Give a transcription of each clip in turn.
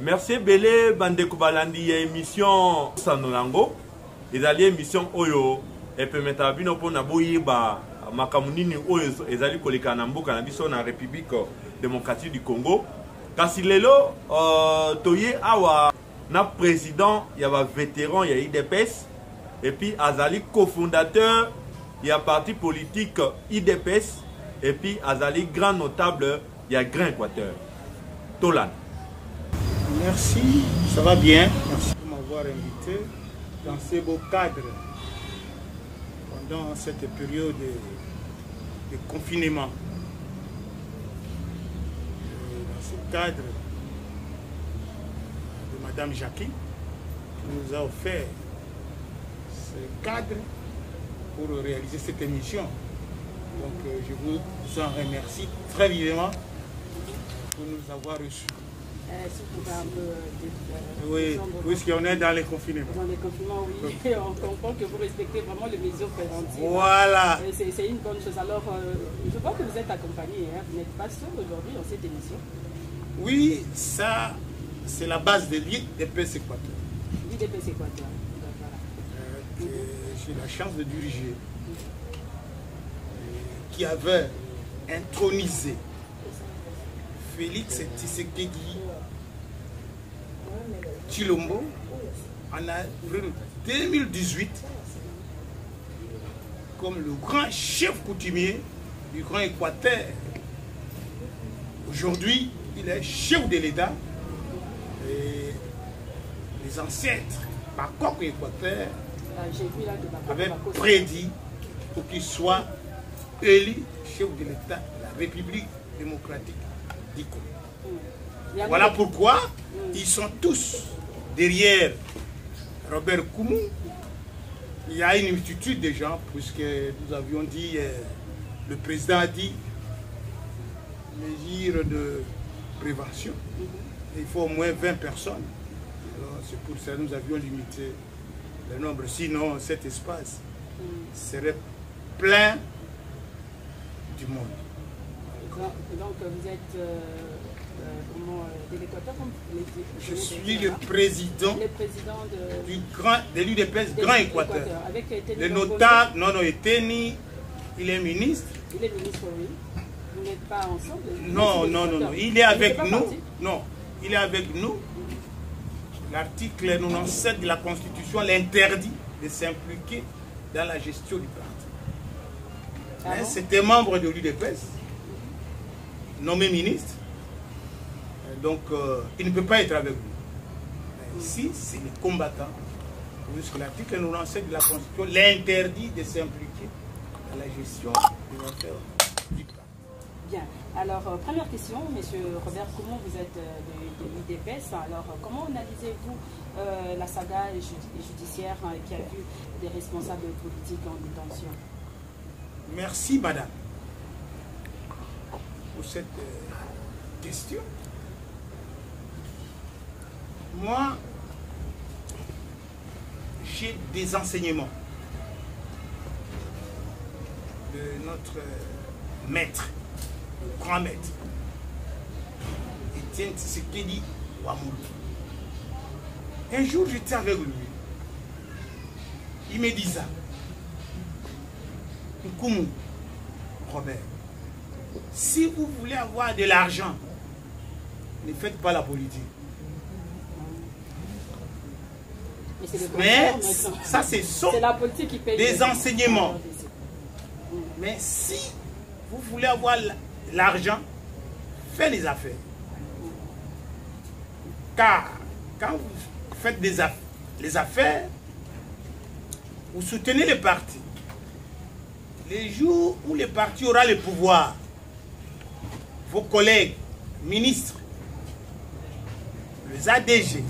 Merci Belé Bandeko Balandi émission Sanonango. Ils allaient émission Oyo et permettre à Bino pour Naboye ba Makamunini Oyo ezali koleka na mboka na biso na République démocratique du Congo. Kasi lelo toye awa na président il y a vétéran il y a IDPS et puis azali cofondateur il y a parti politique IDPS et puis azali grand notable il y a Grand Équateur. Tolan. Merci, ça va bien. Merci de m'avoir invité dans ces beaux cadres pendant cette période de confinement. Dans ce cadre de Madame Jackie qui nous a offert ce cadre pour réaliser cette émission. Donc je vous en remercie très vivement pour nous avoir reçus. Oui, puisqu'on est dans les confinements. Dans les confinements, oui. On comprend que vous respectez vraiment les mesures préventives. Voilà. C'est une bonne chose. Alors, je vois que vous êtes accompagné. Hein. Vous n'êtes pas seul aujourd'hui dans cette émission. Oui, ça, c'est la base de l'IDPS Équateur. L'IDPS Équateur. Que j'ai la chance de diriger. Qui avait intronisé Félix Tshisekedi Tshilombo en avril 2018 comme le grand chef coutumier du Grand Équateur. Aujourd'hui, il est chef de l'État et les ancêtres Bakok Équateur avaient prédit pour qu'il soit élu chef de l'État de la République démocratique du Congo. Voilà pourquoi ils sont tous derrière Robert Koumou. Il y a une multitude de gens, puisque nous avions dit, le président a dit, mesures de prévention. Il faut au moins 20 personnes. C'est pour ça que nous avions limité le nombre. Sinon, cet espace serait plein du monde. Donc vous êtes de l'Équateur, je suis le président de l'UDPS Grand Équateur. Le notable, non, Eteni, il est ministre. Il est ministre, oui. Vous n'êtes pas ensemble? Non. Il est avec nous. Non, il est avec nous. L'article 97 de la Constitution l'interdit de s'impliquer dans la gestion du parti. C'était membre de l'UDPS, nommé ministre. Donc, il ne peut pas être avec vous. Ici, c'est les combattants. Puisque l'article 97 de la Constitution l'interdit de s'impliquer dans la gestion des affaires du parti. Bien. Alors, première question, M. Robert Koumou, vous êtes de l'IDPS. Alors, comment analysez-vous la saga judiciaire qui a vu des responsables politiques en détention? Merci, madame, pour cette question. Moi, j'ai des enseignements de notre maître, le grand maître, Étienne Tshisekedi Ouamoulou. Un jour, j'étais avec lui. Il me disait, Koumou, Robert, si vous voulez avoir de l'argent, ne faites pas la politique. Mais ça, c'est la politique qui paye des enseignements. Mais si vous voulez avoir l'argent, faites les affaires. Car quand vous faites les affaires, vous soutenez les partis. Les jours où le parti aura le pouvoir, vos collègues, ministres, les ADG,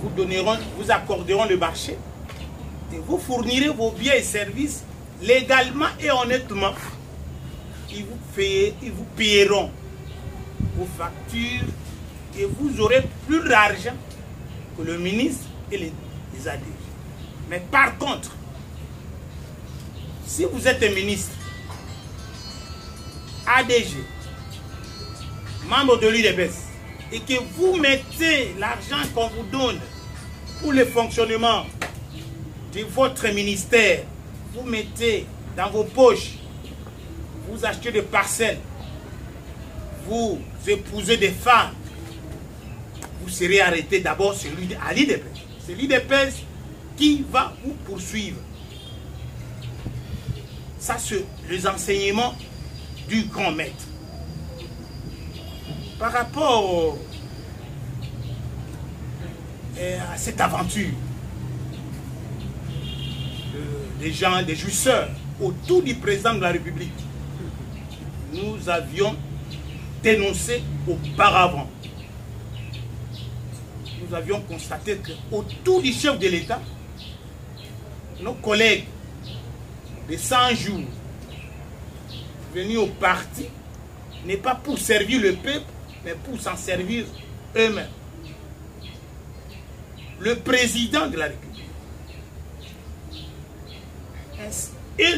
vous accorderont le marché et vous fournirez vos biens et services légalement et honnêtement. Ils vous payeront vos factures et vous aurez plus d'argent que le ministre et les ADG. Mais par contre, si vous êtes un ministre, ADG, membre de l'UDPS, et que vous mettez l'argent qu'on vous donne pour le fonctionnement de votre ministère, vous mettez dans vos poches, vous achetez des parcelles, vous épousez des femmes, vous serez arrêté d'abord à l'IDPS. C'est l'IDPS qui va vous poursuivre. Ça, c'est les enseignements du grand maître. Par rapport à cette aventure, des gens, des jouisseurs, autour du président de la République, nous avions dénoncé auparavant. Nous avions constaté qu'autour du chef de l'État, nos collègues de 100 jours venus au parti, n'est pas pour servir le peuple, mais pour s'en servir eux-mêmes. Le président de la République et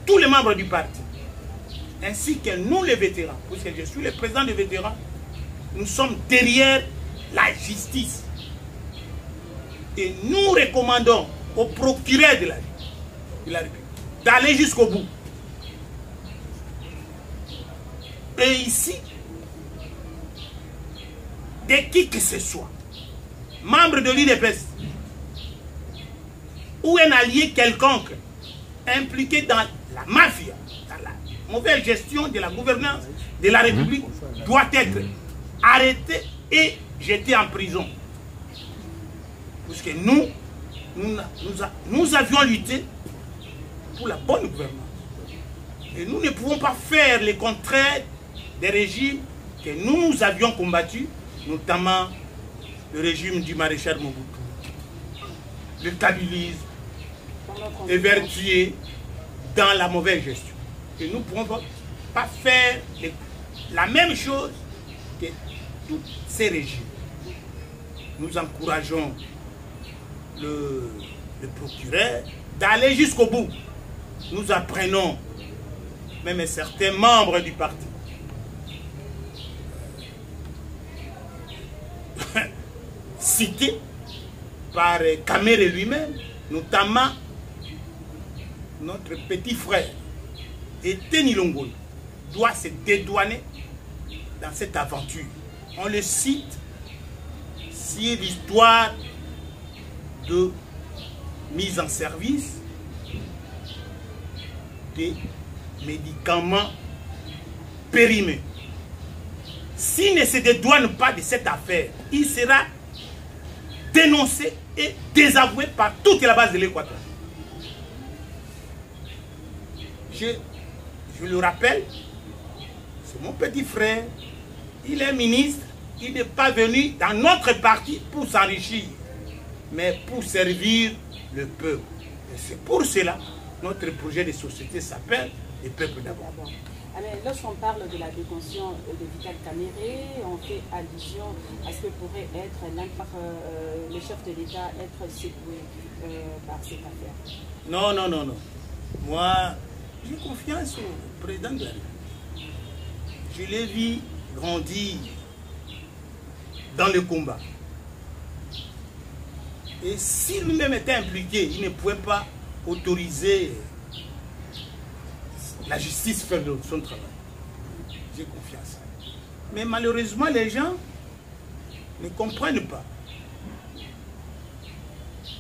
tous les membres du parti, ainsi que nous les vétérans, parce que je suis le président des vétérans, nous sommes derrière la justice. Et nous recommandons au procureur de la République d'aller jusqu'au bout. Et ici, de qui que ce soit, membre de l'UDPS ou un allié quelconque impliqué dans la mafia, dans la mauvaise gestion de la gouvernance de la République, doit être arrêté et jeté en prison. Parce que nous avions lutté pour la bonne gouvernance. Et nous ne pouvons pas faire le contraire des régimes que nous avions combattus, notamment le régime du maréchal Mobutu, le kabylisme, évertué dans la mauvaise gestion. Et nous ne pouvons pas faire la même chose que tous ces régimes. Nous encourageons le procureur d'aller jusqu'au bout. Nous apprenons, même certains membres du parti, cités par Kamere lui-même, notamment notre petit frère, Eteni Longolo, doit se dédouaner dans cette aventure. On le cite, c'est l'histoire de mise en service des médicaments périmés. S'il ne se dédouane pas de cette affaire, il sera dénoncé et désavoué par toute la base de l'Équateur. Je le rappelle, c'est mon petit frère, il est ministre, il n'est pas venu dans notre parti pour s'enrichir, mais pour servir le peuple. Et c'est pour cela que notre projet de société s'appelle le peuple d'abord. Lorsqu'on parle de la détention de Vital Kamerhe, on fait allusion à ce que pourrait être le chef de l'État être secoué par cette affaire. Non, non, non, non. Moi, j'ai confiance au président de la République. Je l'ai vu grandir dans le combat. Et si lui-même était impliqué, il ne pouvait pas autoriser la justice faire son travail. J'ai confiance. Mais malheureusement, les gens ne comprennent pas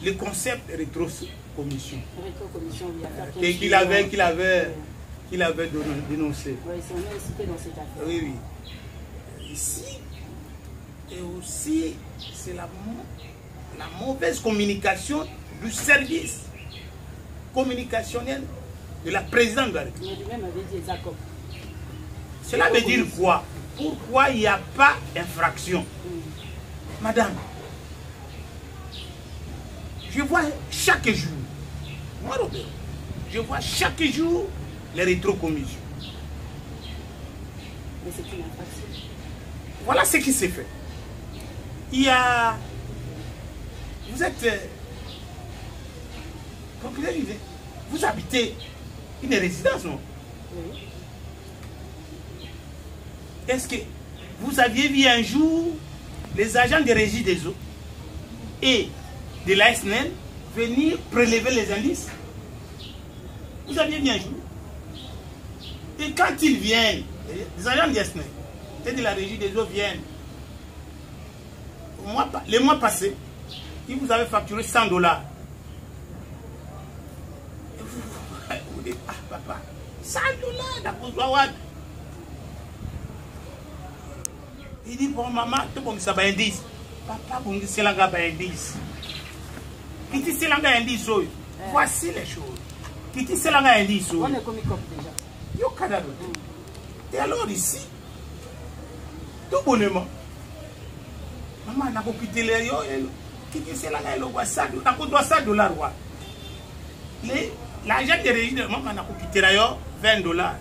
le concept de rétrocommission qu'il avait dénoncé. Oui, ils sont incités dans cette affaire. Oui, oui. Ici, et aussi, c'est la mauvaise communication du service communicationnel de la présidente de la République. Cela veut dire quoi? Pourquoi il n'y a pas d'infraction? Madame, je vois chaque jour, moi Robert, je vois chaque jour les rétrocommissions. Mais c'est une infraction. Voilà ce qui s'est fait. Il y a... Vous êtes... Vous habitez une résidence, non? Oui. Est-ce que vous aviez vu un jour les agents de régie des eaux et de la SNEL venir prélever les indices? Vous aviez vu un jour? Et quand ils viennent, les agents de la SNEL et de la régie des eaux viennent, les mois passés, ils vous avaient facturé $100. Vous dites, ah papa, $100 d'accord. Il dit, bon maman, tout le monde ça va indice. Papa, vous dites, c'est là un indice. Qui dit, c'est là un indice. Voici les choses. Qui dit, c'est là un indice. On est comme déjà. Yo kadalo. Et alors ici, tout bonnement, maman n'a pas quitté les yo, qui dit, c'est là un $100. L'agent de régie de maman n'a pas quitté là yo, $20.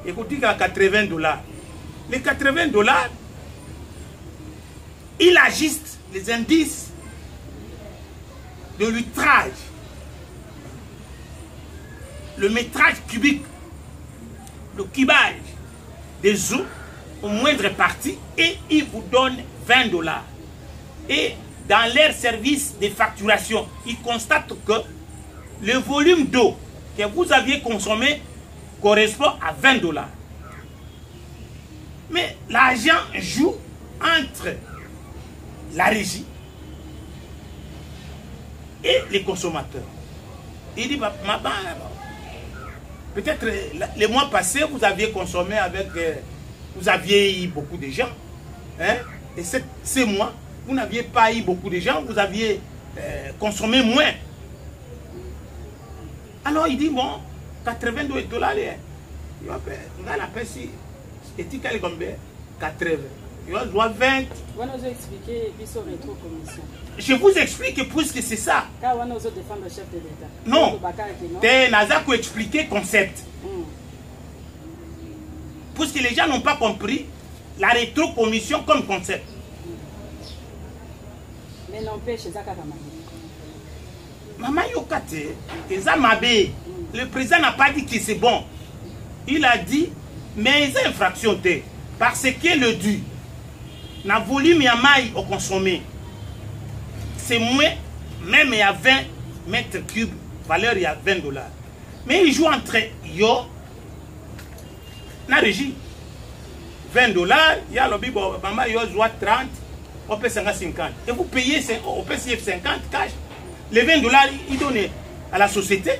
Et qu'on dit qu'il y a $80. Les $80, il ajuste les indices de l'outrage, le métrage cubique, le cubage des eaux au moindre partie et il vous donne $20. Et dans leur service de facturation, ils constatent que le volume d'eau que vous aviez consommé correspond à $20. Mais l'argent joue entre la régie et les consommateurs. Il dit, maman, peut-être les mois passés, vous aviez consommé avec... vous aviez eu beaucoup de gens. Hein? Et ces mois, vous n'aviez pas eu beaucoup de gens, vous aviez consommé moins. Alors il dit, bon, $80. Il va la paix si... Et-il qu'elle est combien? 80. Il doit 20. Vous nous expliquer sur rétro-commission. Je vous explique puisque c'est ça. Car on nous défendre le chef de l'État. Non. C'est Naza qui expliquer concept. Puisque les gens n'ont pas compris la rétro-commission comme concept. Mais n'empêche, c'est ça qu'a Maman Yokate, le président n'a pas dit que c'est bon. Il a dit, mais il y a infraction parce que le dû, le volume y a maille au consommé, c'est moins, même il y a 20 mètres cubes, valeur il y a $20. Mais il joue entre yo, la régie, $20, il y a le bibo, maman yo joue 30, on peut 50. Et vous payez, on peut 50 cash. Les $20, il donne à la société.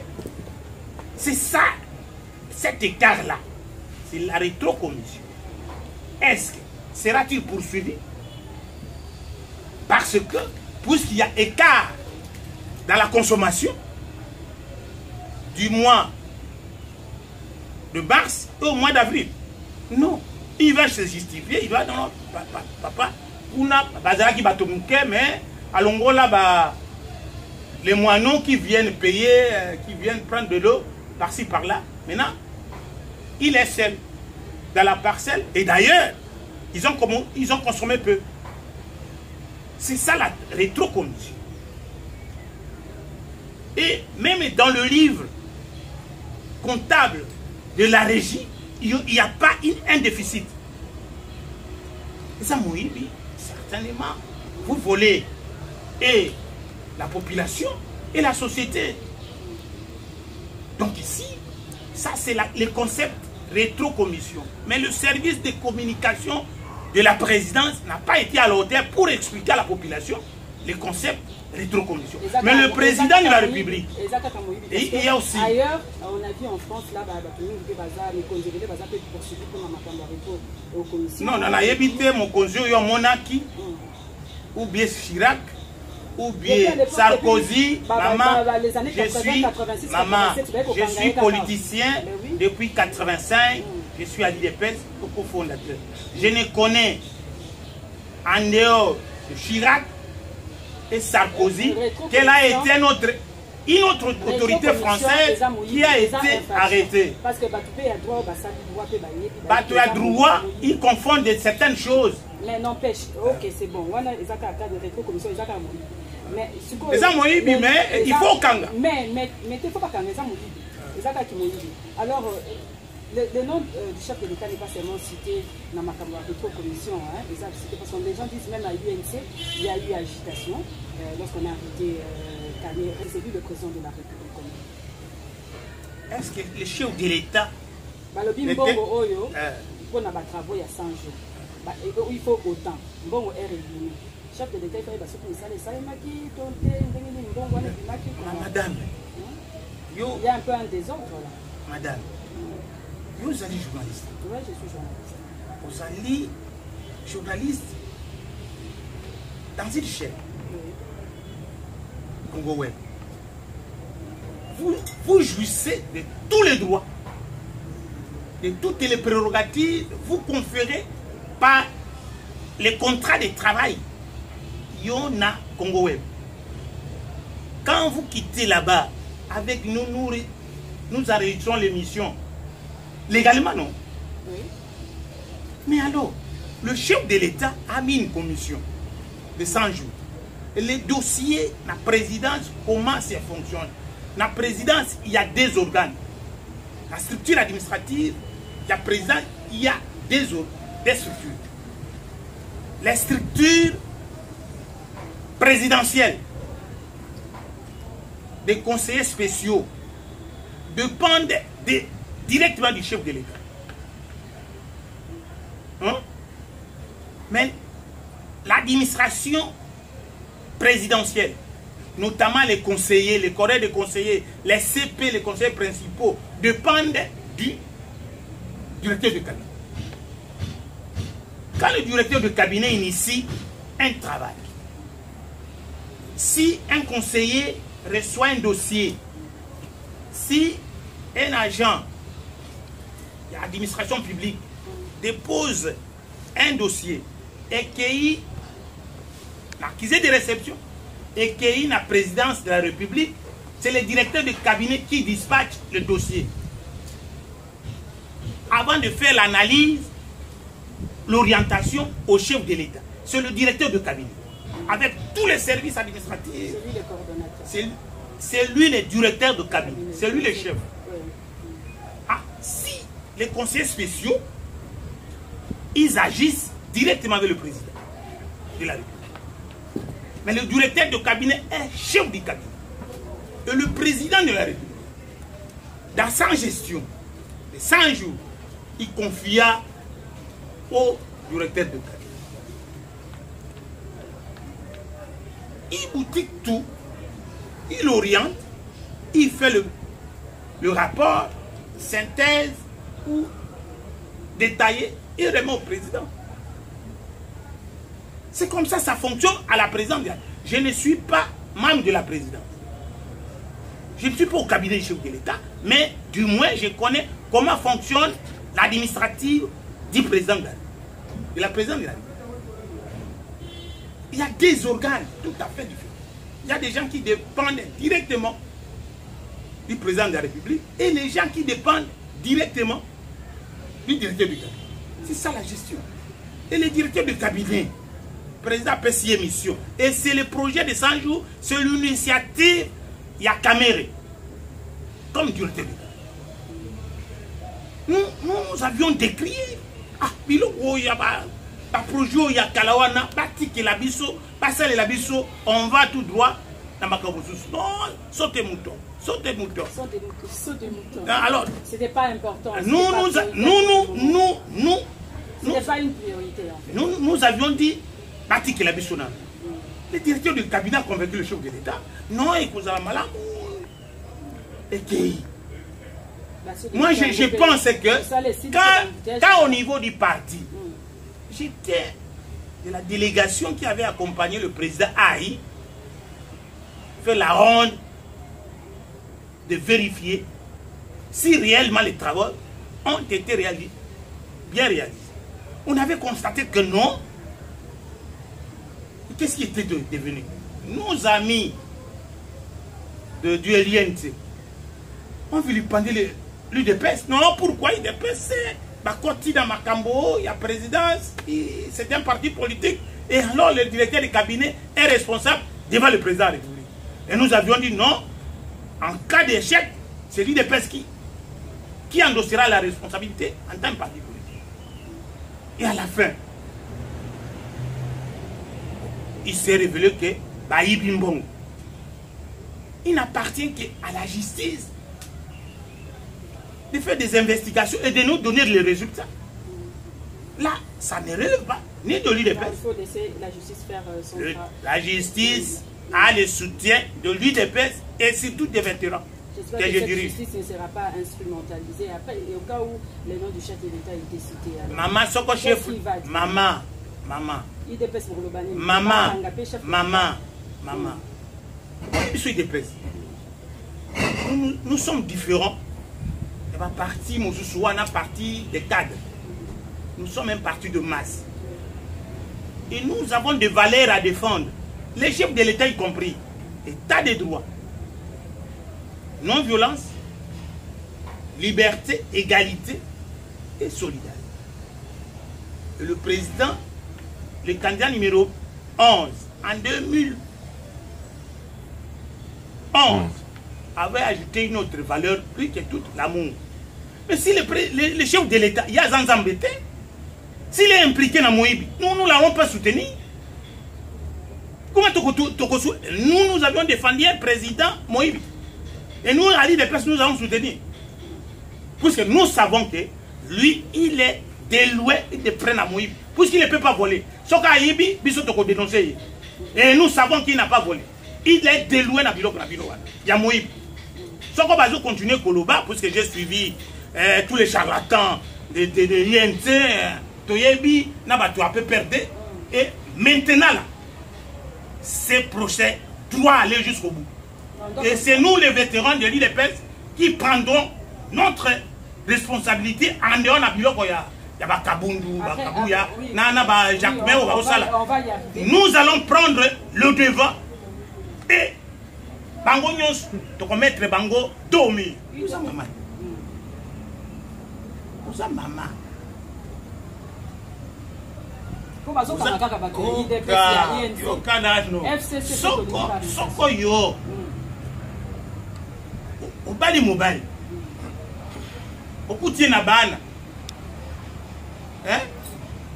C'est ça, cet écart-là. C'est la rétrocommission. Est-ce que sera-t-il poursuivi? Parce que, puisqu'il y a écart dans la consommation du mois de mars au mois d'avril. Non. Il va se justifier, il va dire non, papa, on a bazar qui va te mouquer, mais à l'ongola, les moineaux qui viennent payer, qui viennent prendre de l'eau par-ci par-là. Maintenant, il est seul dans la parcelle et d'ailleurs, ils ont consommé peu. C'est ça la rétrocommission. Et même dans le livre comptable de la régie, il n'y a pas un déficit. Et ça, Moïbi, certainement, vous volez et la population et la société. Donc ici, ça c'est le concept rétrocommission. Mais le service de communication de la présidence n'a pas été à la hauteur pour expliquer à la population le concept rétrocommission. Mais le président de la République, et il y a aussi... Ailleurs, on a vu en France, là, non, on a évité mon conseil, Monaki, ou bien Chirac, ou bien Sarkozy, maman, je suis politicien depuis 85, je suis à l'IDPS, cofondateur. Je ne connais en dehors de Chirac et Sarkozy qu'elle a été une autre autorité française qui a été arrêtée. Parce que Batou a droit, ils confondent certaines choses. Mais n'empêche, ok, c'est bon. On a des cas de rétrocommission, ils ont mais il faut Kanga. Mais il ne faut pas Kanga, alors, Le nom du chef de l'État n'est pas seulement cité dans ma commission, hein, parce que les gens disent même à l'UNC, il y a eu agitation lorsqu'on a arrêté Kané, c'est lui le président de la République. Est-ce que le chef de l'État le Mbongo Oyo, pour nos travaux il y a 100 jours, il faut autant. Mbongo est réuni. Chef de l'État, il faut Madame, il y a un peu un désordre là. Madame, vous êtes journaliste. Oui, je suis journaliste. Vous allez journaliste dans une chaîne. Congo Web. Vous jouissez de tous les droits, de toutes les prérogatives, vous conférez par les contrats de travail. Yona Congo Web. Quand vous quittez là-bas, avec nous, nous arrêterons l'émission. Légalement, non. Oui. Mais alors, le chef de l'État a mis une commission de 100 jours. Les dossiers, la présidence, comment ça fonctionne? La présidence, il y a des organes. La structure administrative, il y a président, il y a des structures. Les structures présidentielles, des conseillers spéciaux, dépendent directement du chef de l'État. Hein? Mais l'administration présidentielle, notamment les conseillers, les collèges de conseillers, les CP, les conseillers principaux, dépendent du directeur de cabinet. Quand le directeur de cabinet initie un travail, si un conseiller reçoit un dossier, si un agent de l'administration publique dépose un dossier et qu'il y a l'accusé de réception et qu'il y a la présidence de la République, c'est le directeur de cabinet qui dispatche le dossier. Avant de faire l'analyse, l'orientation au chef de l'État. C'est le directeur de cabinet. Avec tous les services administratifs. C'est lui le coordonnateur. C'est lui le directeur de cabinet. C'est lui le chef. Ah, si les conseillers spéciaux, ils agissent directement avec le président de la République. Mais le directeur de cabinet est chef du cabinet. Et le président de la République, dans sa gestion de 100 jours, il confia au directeur de cabinet. Il boutique tout, il oriente, il fait le rapport, synthèse ou détaillé, il remet au président. C'est comme ça fonctionne à la présidence. Je ne suis pas membre de la présidence. Je ne suis pas au cabinet du chef de l'État, mais du moins je connais comment fonctionne l'administrative du président de la présidence de la République. Il y a des organes tout à fait différents. Il y a des gens qui dépendent directement du président de la République et les gens qui dépendent directement du directeur du cabinet. C'est ça la gestion. Et le directeur du cabinet, le président peut signer mission. Et c'est le projet de 100 jours, c'est l'initiative, il y a Caméré comme directeur du cabinet. Nous avions décrié. Ah, il y a un projet, il y a Kalawana, on va tout droit dans ma cabossous. Non, sautez mouton. Sautez mouton. Sautez mouton. Alors, c'était pas important. C'était pas une priorité. En fait. Nous avions dit, Batik la Bissona. Le directeur du cabinet a convaincu le chef de l'État. Non, et vous avez malade. Et qui? Moi, je pense que quand au niveau du parti, j'étais de la délégation qui avait accompagné le président Aïe, fait la ronde de vérifier si réellement les travaux ont été bien réalisés. On avait constaté que non. Qu'est-ce qui était devenu? Nos amis du LINC ont vu lui prendre l'UDPS. Non, pourquoi l'UDPS? Bakoti dans Makambo, il y a présidence, c'est un parti politique. Et alors le directeur du cabinet est responsable devant le président de la République. Et nous avions dit non, en cas d'échec, c'est l'UDPS qui qui endossera la responsabilité en tant que parti politique. Et à la fin, il s'est révélé que Bayi Bimbong, il n'appartient qu'à la justice de faire des investigations et de nous donner les résultats. Là, ça ne relève pas ni de l'UDPS. Il faut laisser la justice faire son travail. La justice a le soutien de l'UDPS et surtout des vétérans. J'espère que cette justice ne sera pas instrumentalisée. Après, au cas où le nom du chef de l'État a été cité. Alors, maman, Soko chef. Maman. UDPS pour le banner. Maman. Je suis UDPS. Nous sommes différents. Et ma parti, mon Zousouana, parti des cadres. Nous sommes un parti de masse. Et nous avons des valeurs à défendre. Les chefs de l'État y compris. État de droit. Non-violence, liberté, égalité et solidarité. Et le président, le candidat numéro 11, en 2011, avait ajouté une autre valeur, plus que toute l'amour. Mais si le chef de l'État, il y a Zanzambete, s'il est impliqué dans Moïbi, nous ne l'avons pas soutenu. Comment nous avions défendu un président Moïbi. Et nous, à l'UDPS, nous avons soutenu. Puisque nous savons que lui, il est déloué de prendre à Moïbi. Puisqu'il ne peut pas voler. Sauf qu'à Ibi, il faut dénoncer. Et nous savons qu'il n'a pas volé. Il est déloué dans le bureau. Il y a Moïbi. Sauf qu'on va continuer à Koloba, puisque j'ai suivi tous les charlatans de l'INT, Toyebi, Nabatou a peu perdu. Et maintenant, là, ces procès doivent aller jusqu'au bout. Et c'est nous, les vétérans de l'UDPS, qui prendrons notre responsabilité en dehors de la bureau. Il y a Bakabundu, Bakabouya, Nana, Jacques Meo, nous allons prendre le devant et Bango Nyos, tu mettre Bango Domi. Nous sommes maman. Nous sommes maman. Soko yo. Obali mobile. Okutie na bana.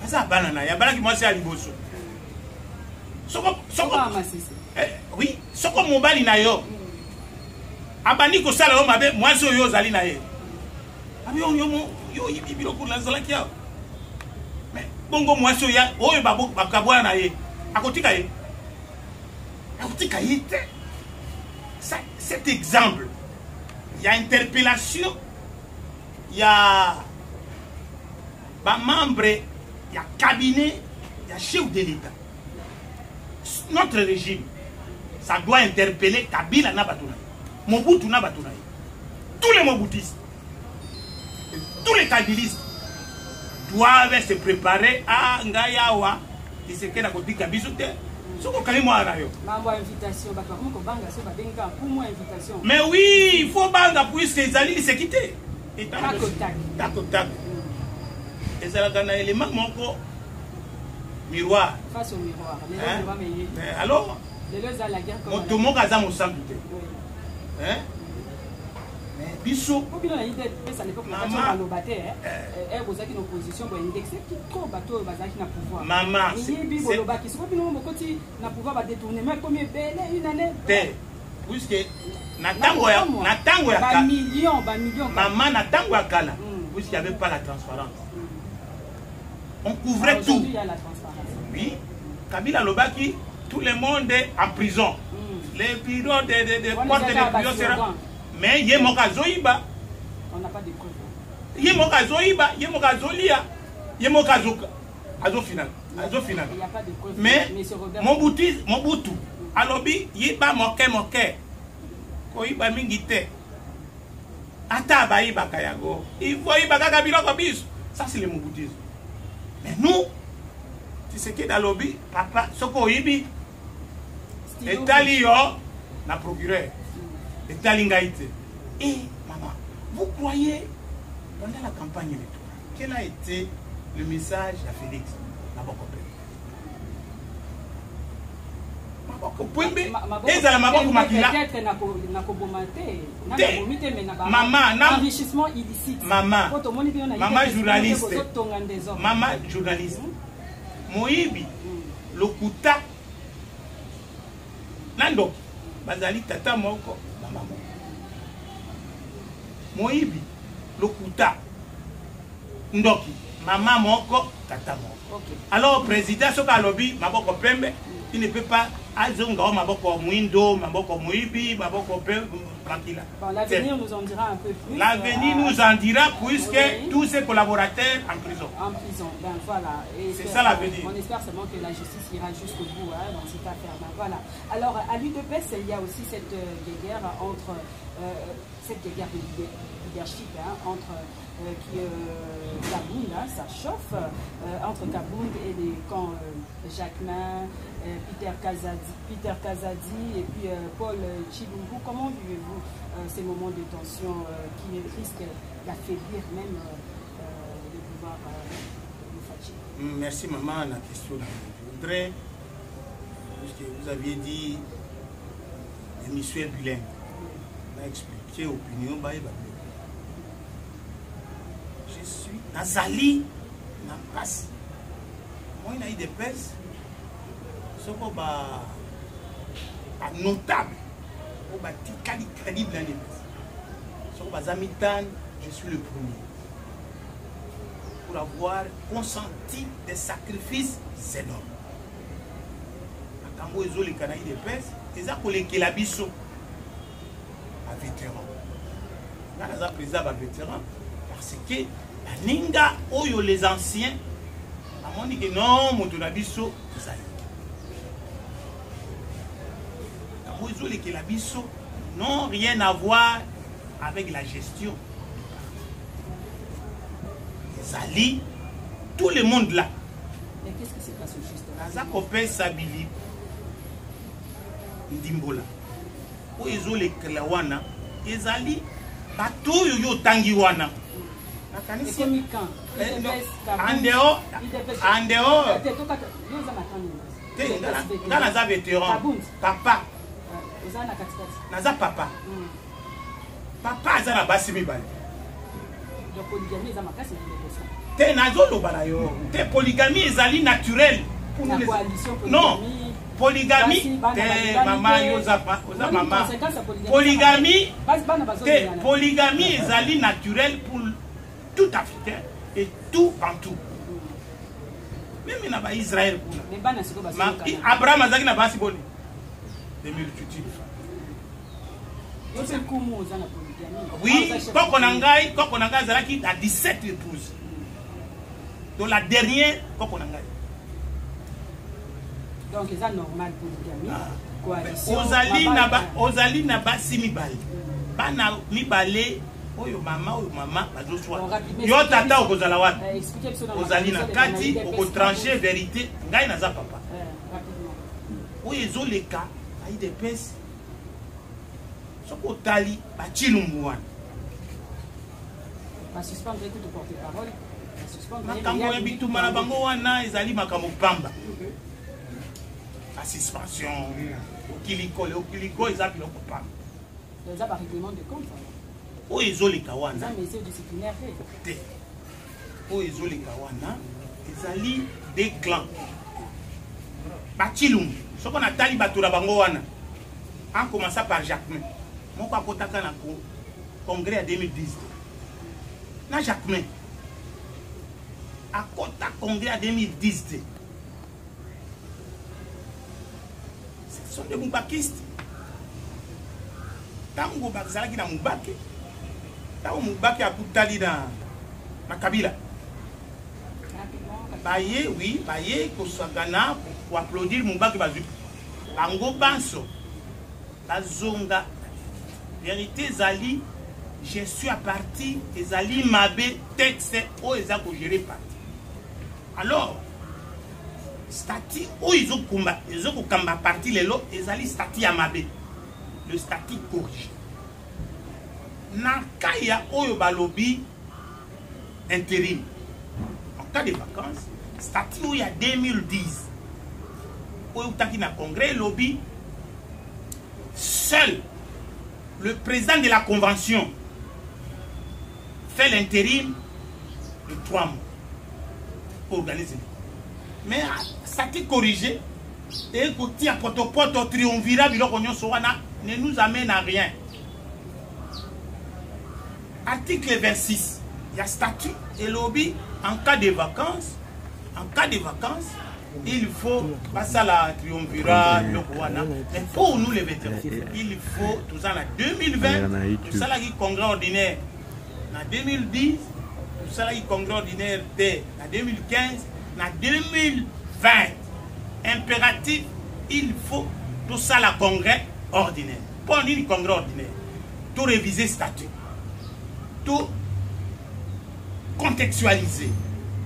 Asa bana na ya bana ki mwasi ali boso. Soko oui, soko mobile na yo. Abani ko sala yo mabe mwasi yo zali na ye. Abi yo ibiro ko lanzala kia. Mais bongo mwasi ya oyo bakabwa na ye. Akotika ye. Akotika ye. Cet exemple, il y a interpellation, il y a membre, il y a cabinet, il y a chef de l'État. Notre régime, ça doit interpeller Kabila Nabatouna, Mobutu Nabatouna, tous les Mobutistes, tous les Kabilistes doivent se préparer à Ngayawa, qui se queda côté Kabisoute. Mais oui, il faut banga puisque les alliés se quitter. Tac. Et ça a un élément miroir. Face au miroir. Mais alors, tout le monde a un sang douté. Biso. Maman, puisque maman n'a tango à Kala, puisqu'il n'y avait pas la transparence. On couvrait tout. Oui, Kabila Lobaki, tout le monde est en prison. Les bureaux de portes de bureaux seront. Mais il y a mon Zoïba. On n'a pas de preuves. Il y a mon Zoïba, il y a mon Zolia, il y a mon Kazoka. Azo final. Il n'y a pas de preuves. Mais mon Boutou, alobi, il y a mon moke. Koiba mingite. Ata baïba kayago. Il faut y bagaga biloko bis. Ça c'est le Mobutisme. Mais nous, tu sais que dans le lobby, papa, soko ibi. Et talio, la procureur. Et talingaïté. Et maman, vous croyez, pendant la campagne électorale, quel a été le message à Félix? maboko pwembe ezala maboko makila peut-être na koboma te maman enrichissement illicite maman journaliste moyibi lokuta nando bazali tata moko mama moko moyibi lokuta ndoki mama moko tata moko. Alors président soka lobby maboko pembe il ne peut pas azonga maboko mwindo maboko muibi maboko pembe tranquille. Bon, l'avenir nous en dira un peu plus. L'avenir nous en dira puisque tous ces collaborateurs en prison. En prison, ben voilà. C'est ça l'avenir. On espère seulement que la justice ira jusqu'au bout dans cette affaire. Ben voilà. Alors à l'UDPS, il y a aussi cette guerre entre cette guerre de leadership entre Kabound, ça chauffe entre Kabound et les camps Jacquemin, Peter Kazadi et puis Paul Chilungu. Comment vivez-vous ces moments de tension qui risquent d'affaiblir même le pouvoir de Fachi? Merci maman à la question. Je voudrais, puisque vous aviez dit émission bilingue, on a expliqué l'opinion. Je suis Nazali, Nampas. Moi, il y a des pèses. Ce qui est notable. Ce qui est crédible dans les pèses. Ce qui est amitan, je suis le premier. Pour avoir consenti des sacrifices énormes. Quand vous avez les Canaïs des pèses, ils ont collecté la bisso. Un vétéran. Là, ils ont pris un vétéran. Parce que Ninga, oyo les anciens, on dit que non, mon tonabiso, ça y est. Non, rien à voir avec la gestion. Les alliés, tout le monde là. Mais qu'est-ce qui se passe au juste là? Nazakopé Sabili, Ndimbola, oyo les Klawana, les alliés, bateau yo tangiwana. En dehors, naza vétéran, papa, naza papa, papa aza na basi mibale. Te nazo lobala yo, te polygamie ezali naturelle. Non, polygamie, te maman yoza maman. Polygamie, te polygamie ezali naturelle pour tout Africain et tout en tout. Même dans Israël. Abraham Azaki n'a pas si bon. Des multitudes. Oui, quand on a 17 épouses. Donc la dernière, quand on a donc c'est normal polygamie. Ozali n'a pas si mibale. Bana mibale. Oyo mama bazoswa yo tata okozala wapi ozali na kati okotrancher vérité ngai naza papa oyo ezoleka ayi de pesi soko otali bachilumbu wana makambo ya bituma na bango wana ezali makambo pamba basuspension okiliko eza biloko pamba oyo ezoleka wana te oyo ezoleka wana ezali des clans bachilumbu soko natali bato na bango wana en commençant par Jacquemin moko akotaka na congrès ya 2010 na Jacquemin akota congrès ya 2010 te ce sont des moubakistes tango bazalaki na mubake tango mubake akutali na Kabila baye oui baye kosagana pour applaudir mubake bazu bango banso bazonga vérité zali je suis à partir ezali mabe texte o ezako gérer parti alors statut o izoko kamba parti lelo ezali statut ya mabe le statut corrigé na kaya oyo balobi intérim en cas de vacances statut oyo ya 2010 oyo utaki na congrès lobby seul le président de la convention fait l'intérim de 3 mois pour organiser. Mais ça t'est corrigé et que à Potopoto triumvirat ne nous amène à rien. Article 26, il y a statut et lobby en cas de vacances. En cas de vacances, il faut passer à la triumvirat, mais pour nous les vétérans, il faut tout ça en 2020, tout ça là qui congrès ordinaire en 2010, tout ça là qui congrès ordinaire en 2015, en 2020. Impératif, il faut tout ça la congrès ordinaire. Pour dire congrès ordinaire, tout réviser statut, tout contextualiser.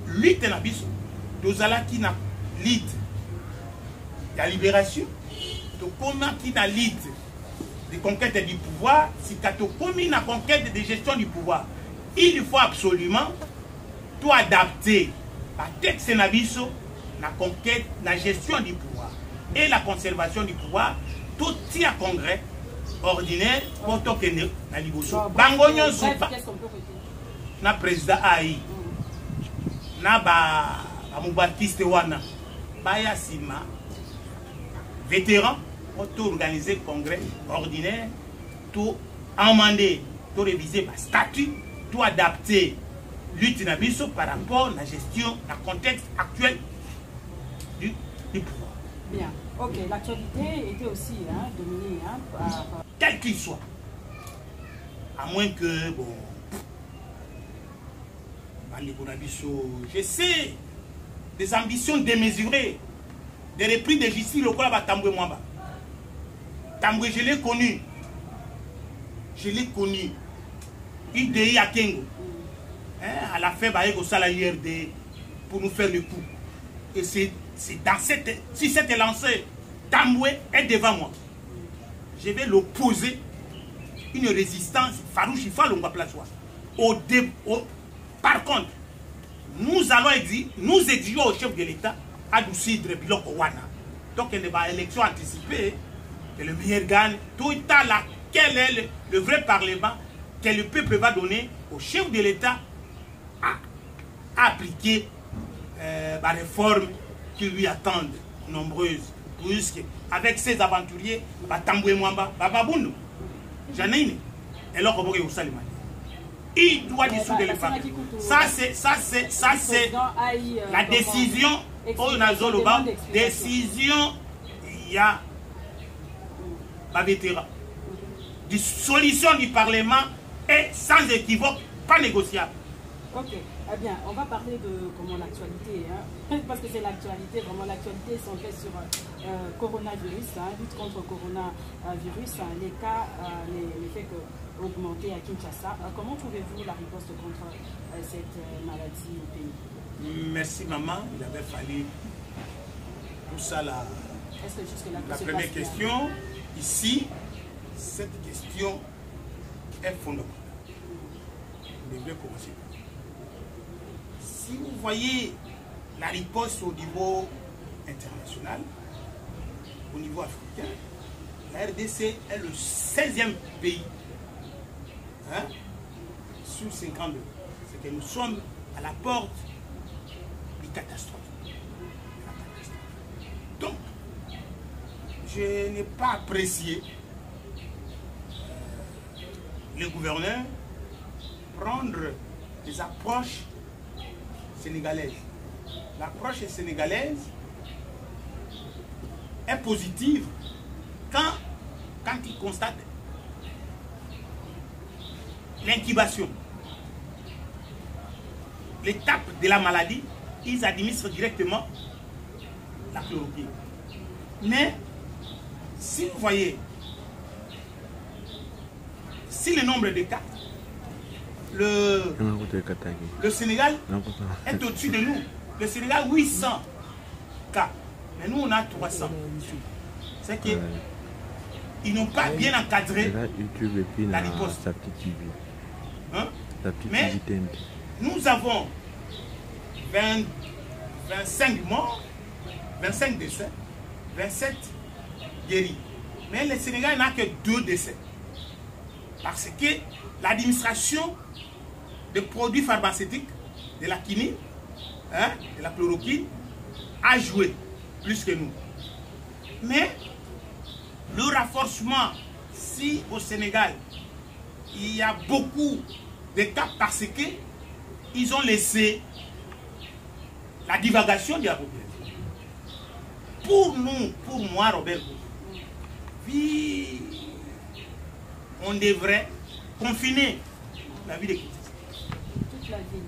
Lutte dans biso, tout ça là qui n'a lutte, la libération, tout comment qui n'a lutte de conquête du pouvoir, si tu as commis la conquête de gestion du pouvoir, il faut absolument tout adapter à texte na biso, la conquête, la gestion du pouvoir et la conservation du pouvoir, tout tient congrès ordinaire pour toquer na liboso. Bangonyo sopa na président AI na ba Moubatiste wana baya sima vétéran pour organiser congrès ordinaire, tout amender, tout réviser ma statut, tout adapter lutte na biso par rapport à la gestion, le contexte actuel du pouvoir. Bien, ok, l'actualité était aussi dominée par... Quel qu'il soit. À moins que, bon, je sais, des ambitions démesurées, des repris de justice locale à Tamboué Mwamba. Tamboué, je l'ai connu. Je l'ai connu. UDI à Kengo. À la fin, il y a IRD pour nous faire le coup. Et c'est dans cette... Si cette lancée, Tamboué est devant moi. Je vais l'opposer une résistance farouche. Il faut l'on place. Par contre, nous allons exiger au chef de l'État adoucir le bilan Wana. Donc, il y a une élection anticipée, que le meilleur gagne. Tout à là, quel est le vrai parlement que le peuple va donner au chef de l'État à appliquer la réforme qui lui attendent, nombreuses, puisque avec ces aventuriers, Tamboué Mwamba, Bababounou, Janine, et là, on va vous saluer. Il doit dissoudre les femmes. Ça, c'est la décision. Décision, il y a la vétéran. Dissolution du Parlement est sans équivoque, pas négociable. Ok, eh bien, on va parler de comment l'actualité, parce que c'est l'actualité, vraiment l'actualité est centrée sur coronavirus, lutte contre coronavirus, les cas, les faits augmentés à Kinshasa. Comment trouvez-vous la riposte contre cette maladie au pays? Merci maman, il avait fallu tout ça là. La première question, ici, cette question est fondamentale. Vous devez commencer. Si vous voyez la riposte au niveau international, au niveau africain, la RDC est le 16e pays sur 52. C'est que nous sommes à la porte du catastrophe. Donc, je n'ai pas apprécié le gouverneur prendre des approches sénégalaise. L'approche sénégalaise est positive quand il constate l'incubation, l'étape de la maladie, ils administrent directement la chloroquine. Mais si vous voyez, si le nombre de cas, le Sénégal est au-dessus de nous. Le Sénégal, 800 cas. Mais nous, on a 300. C'est qu'ils n'ont pas bien encadré la riposte. Mais nous avons 25 morts, 25 décès, 27 guéris. Mais le Sénégal n'a que 2 décès. Parce que l'administration des produits pharmaceutiques, de la quinine, hein, de la chloroquine, a joué plus que nous. Mais le renforcement, si au Sénégal, il y a beaucoup de cas parce qu'ils ont laissé la divagation de la population. Pour nous, pour moi, Robert, oui, on devrait confiner la vie de Kinshasa. Toute la ville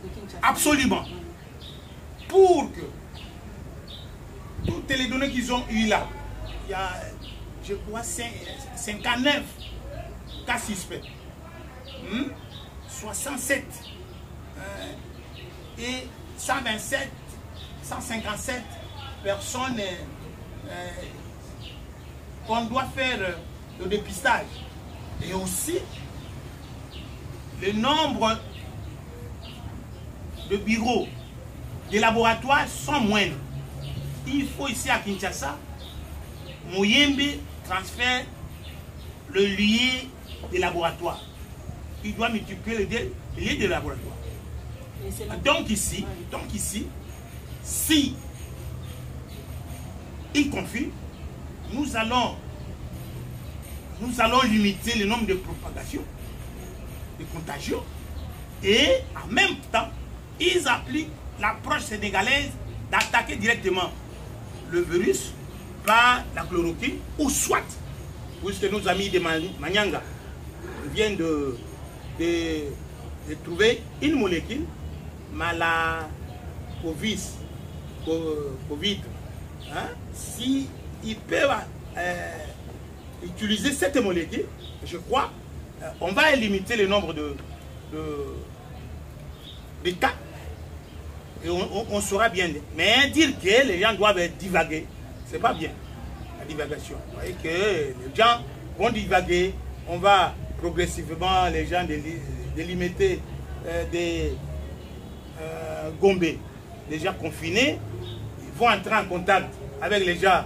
de Kinshasa. Absolument. Pour que toutes les données qu'ils ont eues là, il y a, je crois, 59 cas suspects, 67 et 127, 157 personnes qu'on doit faire le dépistage. Et aussi, le nombre de bureaux, de laboratoires sont moindres. Il faut ici à Kinshasa, Mouyembe transfère le lieu des laboratoires. Il doit multiplier le lieu des laboratoires. Donc ici, si il confie, nous allons limiter le nombre de propagations, de contagions, et en même temps, ils appliquent l'approche sénégalaise d'attaquer directement le virus par la chloroquine, ou soit, puisque nos amis de Manyanga viennent de trouver une molécule, Covid, hein, si ils peuvent utiliser cette molécule, je crois, on va limiter le nombre de cas et on saura bien. Mais dire que les gens doivent divaguer, c'est pas bien, la divagation. Vous voyez que les gens vont divaguer, on va progressivement les gens délimiter des Gombe, les gens confinés, ils vont entrer en contact avec les gens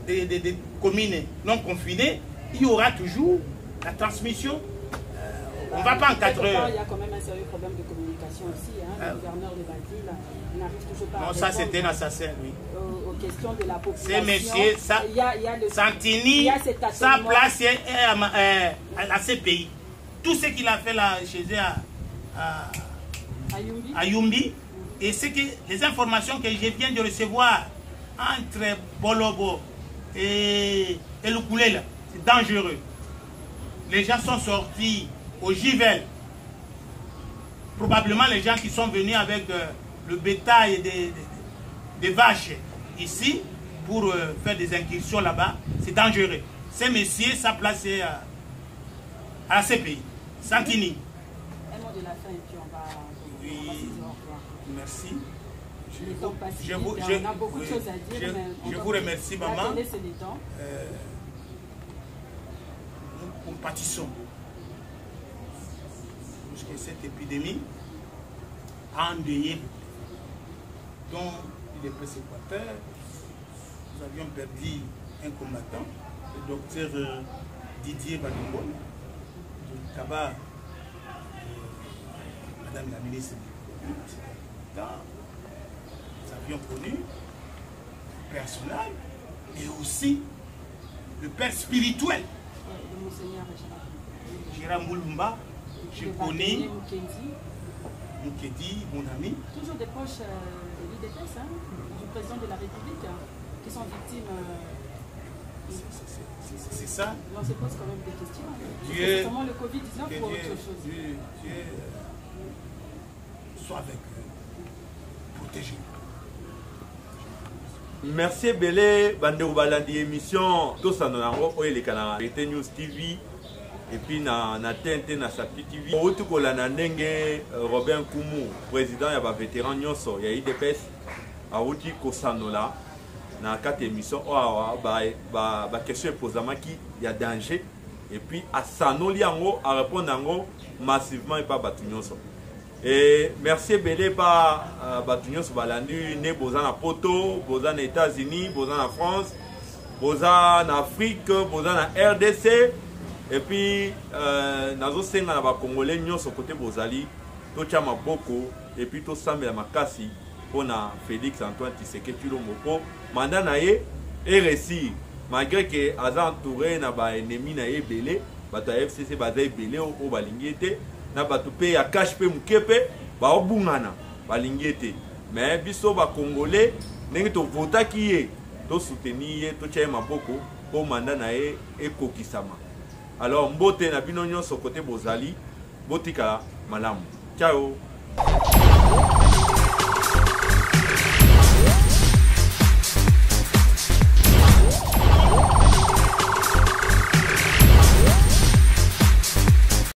des communes non confinées, il y aura toujours la transmission. On ne va pas en 4 heures. Il y a quand même un sérieux problème de communication aussi. Hein. Le gouverneur de la ville n'arrive toujours pas à répondre. Non, ça c'était un assassin, oui. Aux questions de la population. C'est monsieur, ça, Santini, sa place est à ces pays. Tout ce qu'il a fait là chez eux à Yumbi, et c'est que les informations que je viens de recevoir entre Bolobo et le Koulela, c'est dangereux. Les gens sont sortis au Givel. Probablement les gens qui sont venus avec le bétail des vaches ici pour faire des incursions là-bas, c'est dangereux. Ces messieurs, sa place est à ces pays. Santini. Un mot de la fin et puis on va se dire au revoir. Merci. On a beaucoup de choses à dire. Je vous remercie, maman. Nous compatissons. Parce que cette épidémie a endeuillé, dont il est précepteur. Nous avions perdu un combattant, le docteur Didier Badoumbon, du tabac, Madame la ministre du Commerce. Nous avions connu le personnel et aussi le père spirituel. Gérard Moulumba, je connais Moukedi, mon ami. Toujours des proches de l'IDPS, hein, du président de la République, qui sont victimes. C'est ça. On se pose quand même des questions. C'est vraiment le Covid-19 ou autre chose. Dieu soit avec eux, protégez. Merci Belé, Bandero Balandi émission, tout ça nous avons eu les canaux News TV et puis na TNT na Sapi TV. Au tout cas, la Ndenge Robin Koumou, président ya ba vétéran nyonso ya IDPS, a outi Kosanola na 4 émissions. Ba question posément qui y a danger et puis à sanoli yango à répondre yango massivement et pas batu nyonso. Et merci Belé par Batunios Balandi, né Bozan à Poto, Bozan aux États-Unis, Bozan en France, boza en Afrique, boza en RDC, et puis nazo senga na ba Congolais nyonso côté bozali, to chama boko, et puis to sambe makasi pour na Félix Antoine Tshisekedi Tshilombo. Mandat na ye est réussi, malgré que aza entouré na ba ennemi na ye belé, bato FCC baza belé o balingi te, na bato pe ya cash pe mukepe ba obungana balingi te. Mais biso ba Congolais ndenge to vota ki ye, to soutenir ye, to chaye maboko po mandat na ye ekokisama. Alors mbote na bino nyonso côté bozali, botika malamu. Ciao.